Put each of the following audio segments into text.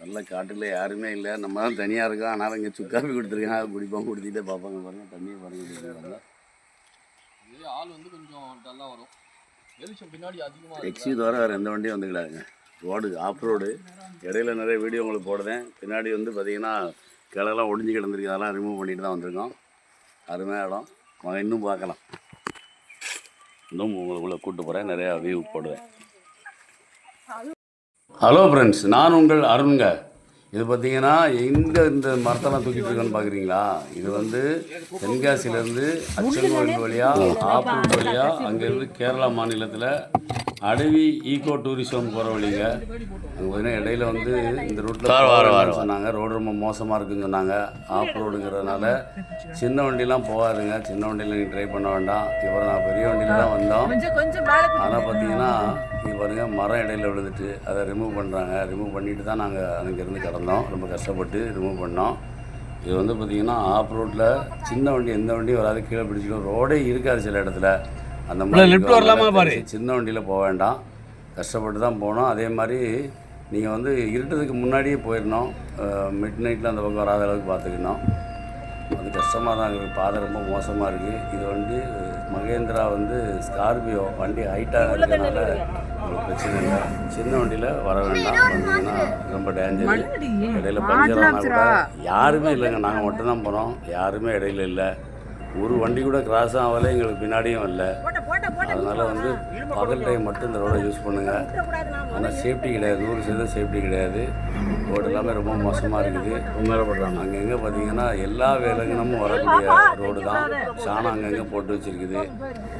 நல்ல காட்டில் யாருமே இல்லை, நம்ம தான் தனியாக இருக்கோம். ஆனாலும் இங்கே சுக்காப்பி கொடுத்துருக்காங்க, குடிப்பாங்க, குடிச்சிட்டே பார்ப்பாங்க. பாருங்கள் தண்ணியை பாருங்கள். ஆள் வந்து கொஞ்சம் டல்லாக வரும், வெளிச்சம் பின்னாடி அதிகமாக. எக்ஸி தவிர வேறு எந்த வண்டியும் வந்துக்கிடாதுங்க. Road off road. இடையில நிறைய வீடியோ உங்களுக்கு போடுறேன். பின்னாடி வந்து பார்த்திங்கன்னா கிளெல்லாம் ஒடிஞ்சு கிடந்திருக்கு, அதெல்லாம் ரிமூவ் பண்ணிட்டு தான் வந்திருக்கோம். அருமையாக இடம், இன்னும் பார்க்கலாம். இன்னும் உங்களுக்குள்ளே கூப்பிட்டு போகிறேன், நிறையா வியூ போடுவேன். ஹலோ ஃப்ரெண்ட்ஸ், நான் உங்கள் அருண்ங்க. இது பார்த்தீங்கன்னா எங்கே இந்த மரத்தெல்லாம் தூக்கிட்டு இருக்கோன்னு பார்க்குறீங்களா? இது வந்து தென்காசியிலேருந்து அச்சன்கோவில் வழியாக ஆப்பூர் வழியாக அங்கேருந்து கேரளா மாநிலத்தில் அடவி ஈகோ டூரிசம் போகிற வழிங்க. அங்கே பார்த்தீங்கன்னா இடையில வந்து இந்த ரூட்டில் சொன்னாங்க, ரோடு ரொம்ப மோசமாக இருக்குன்னு சொன்னாங்க. ஆஃப் ரோடுங்கிறதுனால சின்ன வண்டிலாம் போகாதுங்க, சின்ன வண்டியில் நீங்கள் ட்ரை பண்ண வேண்டாம். இப்போ நான் பெரிய வண்டியில் தான் வந்தோம். ஆனால் பார்த்தீங்கன்னா இங்கே பாருங்கள், மரம் இடையில விழுந்துட்டு அதை ரிமூவ் பண்ணுறாங்க. ரிமூவ் பண்ணிட்டு தான் நாங்கள் அங்கேருந்து கிடந்தோம். ரொம்ப கஷ்டப்பட்டு ரிமூவ் பண்ணோம். இது வந்து பார்த்திங்கன்னா ஆஃப் ரோட்டில் சின்ன வண்டி எந்த வண்டியும் வராது, கீழே பிடிச்சிடும். ரோடே இருக்காது சில இடத்துல. அந்த மாதிரி சின்ன வண்டியில் போக வேண்டாம், கஷ்டப்பட்டு தான் போனோம். அதே மாதிரி நீங்கள் வந்து இருட்டதுக்கு முன்னாடியே போயிடணும். மிட் நைட்டில் அந்த பக்கம் வராத அளவுக்கு பார்த்துக்கணும். அது கஷ்டமாக தான் இருக்குது, பாதை ரொம்ப மோசமாக இருக்குது. இது வந்து மகேந்திரா வந்து ஸ்கார்பியோ வண்டி ஹைட்டாக இருக்கிறதுனால உங்களுக்கு பிரச்சனை இல்லை. சின்ன வண்டியில் வர வேண்டாம், வந்தீங்கன்னா ரொம்ப டேஞ்சர். இடையில பஞ்சர் ஆனால் கூட யாருமே இல்லைங்க, நாங்கள் மட்டும்தான் போகிறோம், யாருமே இடையில இல்லை. ஒரு வண்டி கூட கிராஸ் ஆகலை, எங்களுக்கு பின்னாடியும் இல்லை. அதனால் வந்து பகல் டைம் மட்டும் இந்த ரோடை யூஸ் பண்ணுங்கள். ஆனால் சேஃப்டி கிடையாது, 100% சேஃப்டி கிடையாது. ரோடு எல்லாமே ரொம்ப மோசமாக இருக்குது. உண்மையில்படுறாங்க. அங்கங்கே பார்த்தீங்கன்னா எல்லா விலங்கினமும் வரக்கூடிய ரோடு தான். சாணம் அங்கங்கே போட்டு வச்சுருக்குது.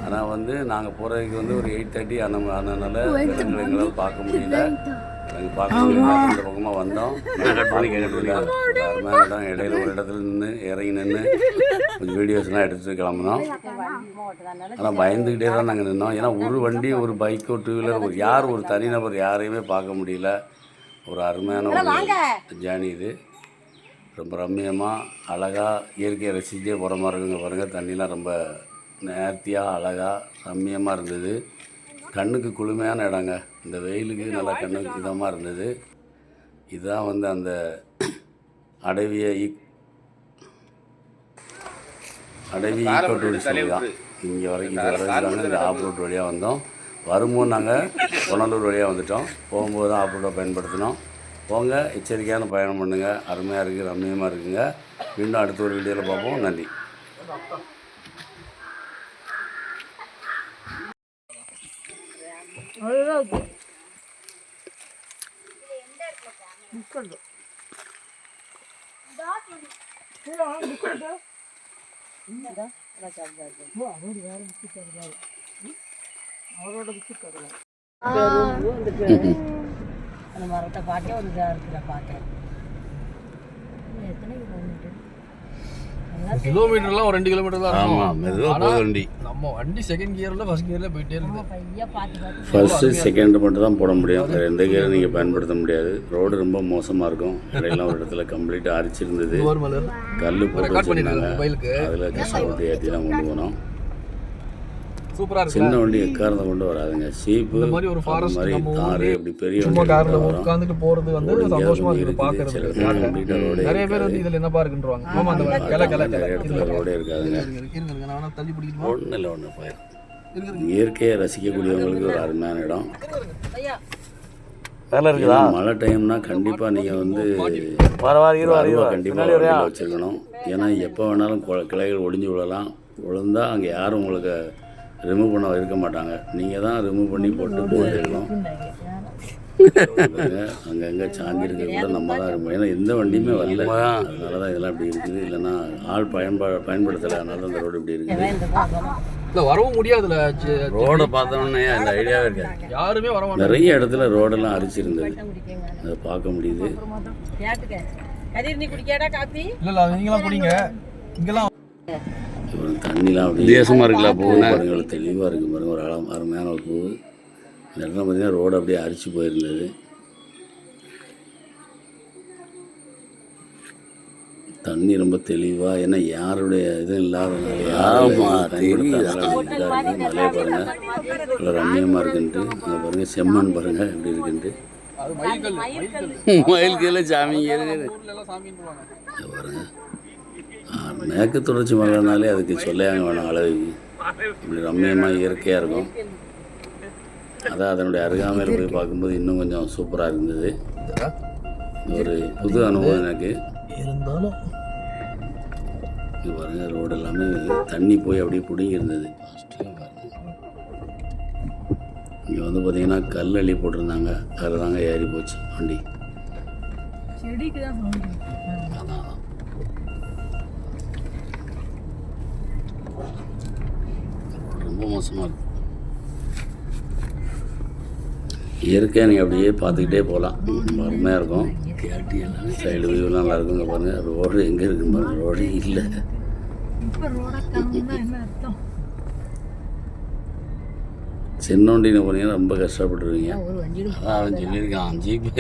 ஆனால் வந்து நாங்கள் போகிறதுக்கு வந்து ஒரு 8:30 அதனால் விலங்குகளை எங்களால் பார்க்க முடியல. நாங்கள் பார்க்க முடியல, இந்த பக்கமாக வந்தோம். அருமையான இடம். இடையில ஒரு இடத்துல நின்று இறங்கி நின்று கொஞ்சம் வீடியோஸ்லாம் எடுத்துகிட்டு கிளம்புனோம். ஆனால் பயந்துக்கிட்டே தான் நாங்கள் நின்றோம். ஏன்னா ஒரு வண்டி, ஒரு பைக்கோ, டூ வீலர், ஒரு தனிநபர் யாரையுமே பார்க்க முடியல. ஒரு அருமையான ஒரு ஜேர்னி இது. ரொம்ப ரம்மியமாக அழகாக இயற்கையை ரசித்தே போகிற மாதிரி இருக்குங்க. பாருங்கள், தண்ணிலாம் ரொம்ப நேர்த்தியாக அழகாக ரம்மியமாக இருந்தது. கண்ணுக்கு குளுமையான இடங்க. இந்த வெயிலுக்கு நல்லா கண்ணுக்கு இதமாக இருந்தது. இதுதான் வந்து அந்த அடவி ஈகோ டூரிசம் தான். இங்கே வரைக்கும் இந்த ஆஃப் ரோட் வழியாக வந்தோம். வரும்போது நாங்கள் புனலூர் வழியாக வந்துட்டோம். போகும்போது தான் ஆஃப் ரோட்டை பயன்படுத்தினோம். போங்க, எச்சரிக்கையான பயணம் பண்ணுங்கள். அருமையாக இருக்குது, ரம்மியமாக இருக்குங்க. மீண்டும் அடுத்த ஒரு வீடியோவில் பார்ப்போம். நன்றி. அந்த மரத்தை பார்த்தே ஒரு இதாக இருக்கிற பார்த்தேன். எத்தனை கிலோமீட்டர்லாம் ஒரு 2 கிலோமீட்டர் தான். ஆமாம், மெதுவாக போகுது வண்டி. நம்ம வண்டி செகண்ட் கியரில் ஃபர்ஸ்ட் கியரில் போயிட்டே இருக்குது. ஃபர்ஸ்ட்டு செகண்ட் மட்டும் தான் போட முடியும், வேறு எந்த கியரும் நீங்கள் பயன்படுத்த முடியாது. ரோடு ரொம்ப மோசமாக இருக்கும். இடையெல்லாம் ஒரு இடத்துல கம்ப்ளீட்டாக அரிச்சிருந்தது, கல் போட்டு வச்சுருந்தாங்க. அதில் கஷ்டப்பட்டு ஏற்றிலாம் கொண்டு போனோம். சூப்பராக இருக்கு. சின்ன வண்டி எக்காரத்தை கொண்டு வராதுங்க. சீப்பு இந்த மாதிரி ஒரு ஃபாரஸ்ட் மாதிரி தார் இப்படி பெரிய சும்மா காரில் உட்காந்துட்டு போகிறது வந்து சந்தோஷமாக இருக்குது பார்க்கறது. நிறைய பேர் வந்து இதில் என்ன பாருக்குன்றாங்க. ஆமாம், அந்த நிறைய இடத்துல ரோடே இருக்காதுங்க. தள்ளி பிடிக்கணும். ஒன்றும் இல்லை, ஒன்று போயிடும். இயற்கையை ரசிக்கக்கூடியவங்களுக்கு ஒரு அருமையான இடம். வேலை இருக்குதா? மழை டைம்னா கண்டிப்பாக நீங்கள் வந்து கண்டிப்பாக வச்சுருக்கணும். ஏன்னா எப்போ வேணாலும் கிளைகள் ஒடிஞ்சு விழலாம். விழுந்தால் அங்கே யாரும் உங்களுக்கு ரிமூவ் பண்ண இருக்க மாட்டாங்க. நீங்கள் தான் ரிமூவ் பண்ணி போட்டு போயிடணும். அங்கங்கே சாஞ்சி இருக்க கூட நம்ம தான் இருப்போம். ஏன்னா எந்த வண்டியுமே வரல, அதனால தான் இதெல்லாம் இப்படி இருக்குது. இல்லைன்னா ஆள் பயன்படுத்தலை, அதனால தான் இந்த ரோடு இப்படி இருக்குது. இல்லை வரவும் முடியாதுல்ல. ரோடை பார்த்தோன்னே அந்த ஐடியாவே இருக்காது. யாருமே வர மாட்டாங்க. நிறைய இடத்துல ரோடெல்லாம் அரிச்சிருந்தது, அதை பார்க்க முடியுது. இல்லை நீங்களாம் குடிங்க. இங்கெல்லாம் தண்ணிலாம் அப்படி வித்தியாசமாக இருக்குல்ல. பூ பாருங்க, தெளிவாக இருக்குது பாருங்கள். ஒரு அருமையான ஒரு பூ. இந்த இடத்துல பார்த்தீங்கன்னா ரோடு அப்படியே அரிச்சு போயிருந்தது. தண்ணி ரொம்ப தெளிவாக, ஏன்னா யாருடைய இதுவும் இல்லாதனால மலையை பாருங்கள், நல்லா ரம்மியமாக இருக்குன்ட்டு. அங்கே பாருங்கள் செம்மண் பாருங்கள் எப்படி இருக்குன்ட்டு. அது மயில்கல் மயில்கல்ல சாமிங்க இருக்குது. ஊர்ல எல்லாம் சாமின்னுவாங்க. இங்க பாருங்க, மேற்கு தொடர்ச்சி மலைனாலே அதுக்கு சொல்லையாங்க வேணும் அளவுக்கு இப்படி ரம்மியமாக இயற்கையாக இருக்கும். அதான் அதனுடைய அருகாமையில் போய் பார்க்கும்போது இன்னும் கொஞ்சம் சூப்பராக இருந்தது. ஒரு புது அனுபவம் எனக்கு. இருந்தாலும் இங்கே பாருங்க, ரோடு எல்லாமே தண்ணி போய் அப்படியே பிடிங்கி இருந்தது. இங்கே வந்து பார்த்தீங்கன்னா கல் அள்ளி போட்டிருந்தாங்க, அதில் தாங்க ஏறி போச்சு வண்டி. செடிக்கு தான் சவுண்ட். அதான் ரொம்ப மோசமாக இருக்குது. இயற்கையாக நீங்கள் அப்படியே பார்த்துக்கிட்டே போகலாம், அருமையாக இருக்கும். சைடு வியூலாம் நல்லா இருக்குங்க. பாருங்கள் ரோடு எங்கே இருக்குன்னு பாருங்கள், ரோடு இல்லை. இப்போ ரோட காணும்னா என்ன அர்த்தம்? சின்னோண்டின்னு போனீங்கன்னா ரொம்ப கஷ்டப்பட்டுருவீங்க. ஒரு வண்டியில் அதான் அவன் சொல்லியிருக்கான், ஜீப்பு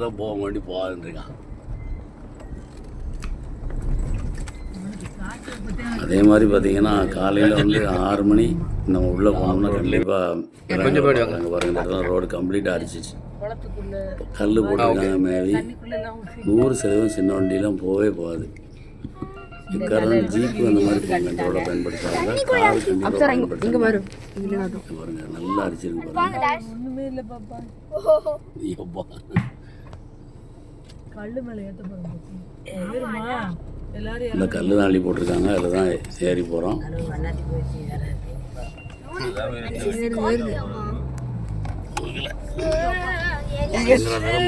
தான் போக வேண்டி போகாதுன்றிருக்கான். அதே மாதிரி பார்த்தீங்கன்னா காலையில் வந்து 6 மணி நம்ம உள்ளே போனோம்னா கண்டிப்பாக கொஞ்சம் போயிடுவாங்க. அங்கே பாருங்கள், இந்த இடத்துல ரோடு கம்ப்ளீட்டாக அடிச்சிச்சு. குளத்துக்குள்ள கல் போட்டிருக்காங்க மேவி. தண்ணிக்குள்ளெல்லாம் 100% சின்ன வண்டியெலாம் போகவே போகாது. இக்காரணம் ஜீப்பு அந்த மாதிரி போங்க ரோட பயன்படுத்தாங்க. கார் கண்டிப்பாக பயன்படுத்தாங்க. பாருங்க நல்லா அடிச்சிருக்கு பாருங்க. ஒண்ணுமே இல்லை பாப்பா. ஐயோப்பா. கல்லு மேலே ஏற்ற போகிறோம். எல்லாரும் இந்த கல் தான் அள்ளி போட்டிருக்காங்க, அதில் தான் ஏறி போகிறோம்.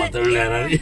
மற்றவங்க யாராவது